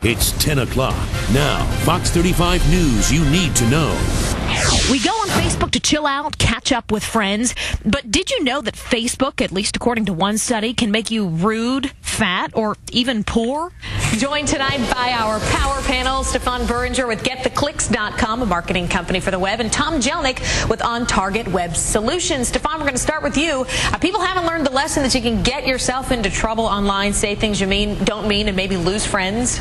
It's 10 o'clock. Now, Fox 35 News you need to know. We go on Facebook to chill out, catch up with friends. But did you know that Facebook, at least according to one study, can make you rude, fat, or even poor? Joined tonight by our power panel, Stefan Buringer with GetTheClicks.com, a marketing company for the web, and Tom Jelnick with On Target Web Solutions. Stefan, we're going to start with you. People haven't learned the lesson that you can get yourself into trouble online, say things you don't mean, and maybe lose friends.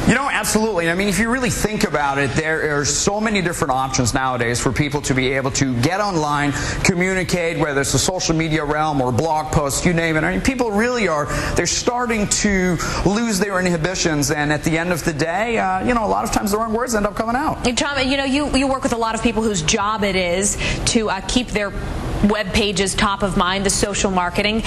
You know, absolutely. I mean, if you really think about it, there are so many different options nowadays for people to be able to get online, communicate, whether it's the social media realm or blog posts, you name it. I mean, people really they're starting to lose their inhibitions, and at the end of the day, you know, a lot of times the wrong words end up coming out. And Tom, you know, you work with a lot of people whose job it is to keep their web pages top of mind, the social marketing.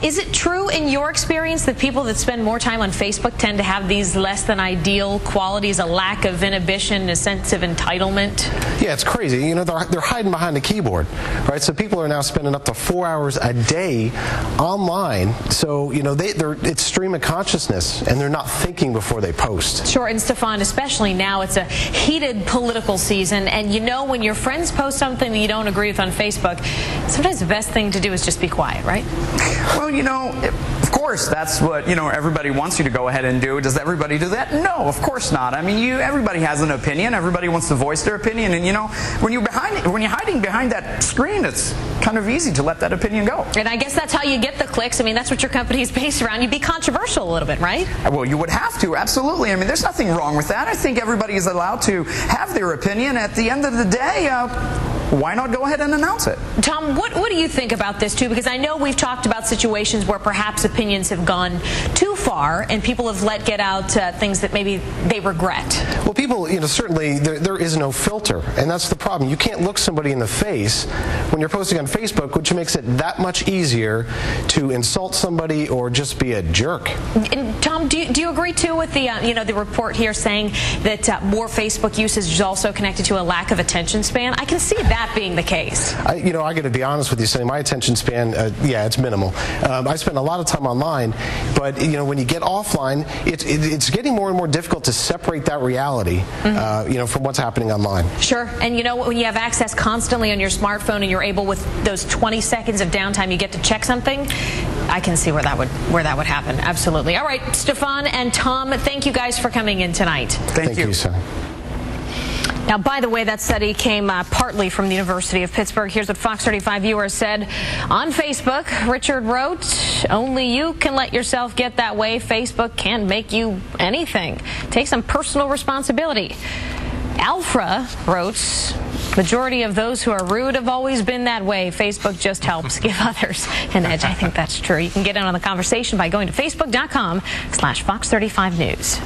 Is it true in your experience that people that spend more time on Facebook tend to have these less than ideal qualities, a lack of inhibition, a sense of entitlement? Yeah, it's crazy. You know, they're hiding behind the keyboard, right? So people are now spending up to 4 hours a day online. So, you know, it's stream of consciousness, and they're not thinking before they post. Sure, and Stefan, especially now, it's a heated political season, and you know when your friends post something that you don't agree with on Facebook, sometimes the best thing to do is just be quiet, right? Well, you know, of course, that's what, you know, everybody wants you to go ahead and do. Does everybody do that? No, of course not. I mean, everybody has an opinion. Everybody wants to voice their opinion. And, you know, when you're hiding behind that screen, it's kind of easy to let that opinion go. And I guess that's how you get the clicks. I mean, that's what your company is based around. You'd be controversial a little bit, right? Well, you would have to, absolutely. I mean, there's nothing wrong with that. I think everybody is allowed to have their opinion. At the end of the day, why not go ahead and announce it? Tom, what do you think about this, too? Because I know we've talked about situations where perhaps opinions have gone too far and people have let get out things that maybe they regret. Well, people, you know, certainly there is no filter, and that's the problem. You can't look somebody in the face when you're posting on Facebook, which makes it that much easier to insult somebody or just be a jerk. And Tom, do you agree, too, with the, you know, the report here saying that more Facebook usage is also connected to a lack of attention span? I can see that being the case. You know, I got to be honest with you, saying my attention span, yeah, it's minimal. I spend a lot of time online, but you know, when you get offline, it's getting more and more difficult to separate that reality, you know, from what's happening online. Sure, and you know, when you have access constantly on your smartphone and you're able, with those 20 seconds of downtime, you get to check something, I can see where that would happen. Absolutely. All right, Stefan and Tom, thank you guys for coming in tonight. Thank you, sir. Now, by the way, that study came partly from the University of Pittsburgh. Here's what Fox 35 viewers said on Facebook. Richard wrote, "Only you can let yourself get that way. Facebook can't make you anything. Take some personal responsibility." Alfra wrote, "Majority of those who are rude have always been that way. Facebook just helps give others an edge." I think that's true. You can get in on the conversation by going to facebook.com/Fox35 News.